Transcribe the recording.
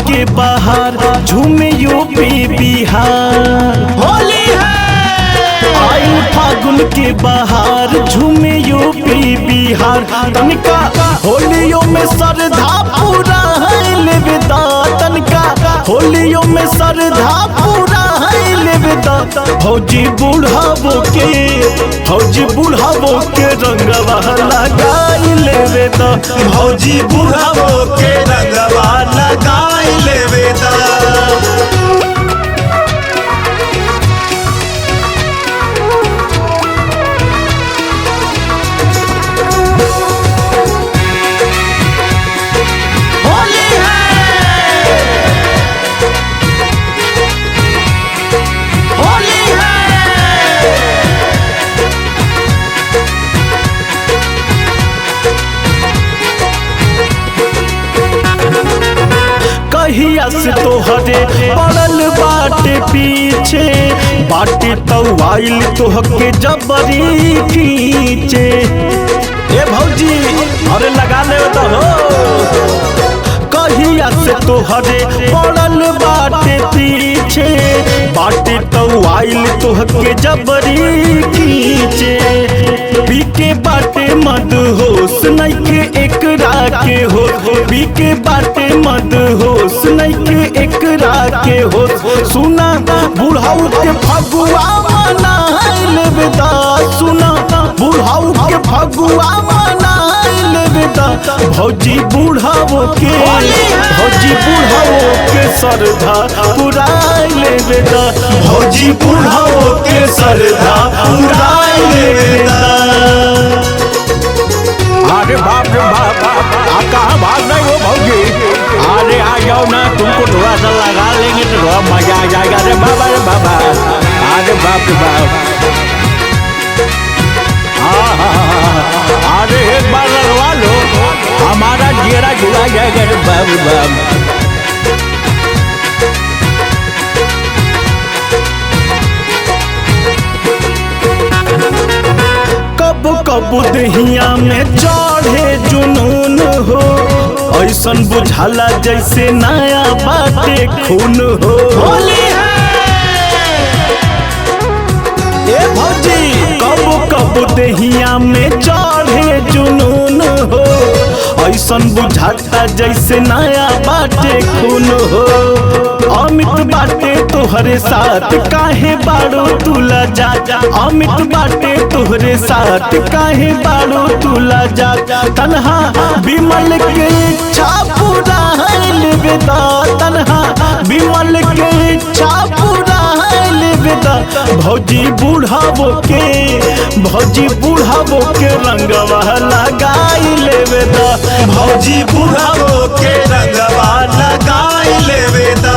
के बाहर झूमे यूपी बिहार। होली है आई फागुन के बाहर झूमे यूपी बिहार। तनिका होलियों में श्रद्धा पूरा है लेवेदा, तनिका होलियों में श्रद्धा पूरा है लेवेदा। फौजी बुढ़ावो के रंगवा लगाई लेवेदा, भौजी बुढ़ावो के रंगवा लगाई लेवेदा। कहिया से तोहरे पड़ल बाटे पीछे, बाटे तो आइल तोहके जबरी खींचे। ए भौजी अरे लगा ले तो हो। कहिया से तोहरे पड़ल बाटे पीछे, बाटे तो आइल तोहके जबरी खींचे। पीके बाटे मद होश नइखे एकरा के हो, पीके बाटे मद होश नइखे एकरा के हो। सुना बुढ़ाऊ के फगुआ मनाई लेवेदा, सुना बुढ़ाऊ के फगुआ मनाई लेवेदा। भौजी बुढ़ावो के श्रद्धा पुराई लेवेदा, भौजी बुढ़ावो के श्रद्धा पुराई लेवेदा। अरे बाप रे बाप, आप कहाँ भाग रहे हो भौजी? अरे आ जाओ ना, तुमको थोड़ा सा लगा लेंगे तो थोड़ा मजा आ जाएगा। अरे बाबा रे बाबा, अरे बाप रे बाप, अरे एक बार लगवा लो, हमारा जीरा जुड़ा जाएगा। अरे बाप रे बाप, कब दहिया में चढ़े जुनून हो, ऐसन बुझाला जैसे नया बाटे खून हो। होली है ए भौजी कब दहिया में चढ़े जुनून हो, ऐसन बुझाता जैसे नया बाटे खून हो। अमित बाटे तोहरे साथ काहे बाड़ो तुला जा, अमित बाटे तोहरे साथ काहे बाड़ो तुला जा। तन्हा विमल के इच्छा पूरा है लेवेदा, तन्हा विमल के इच्छा पूरा है लेवेदा। भौजी बुढ़ावो के रंगवा लगाई लेवेदा, भौजी बुढ़ावो के रंगवा लगाई लेवेदा।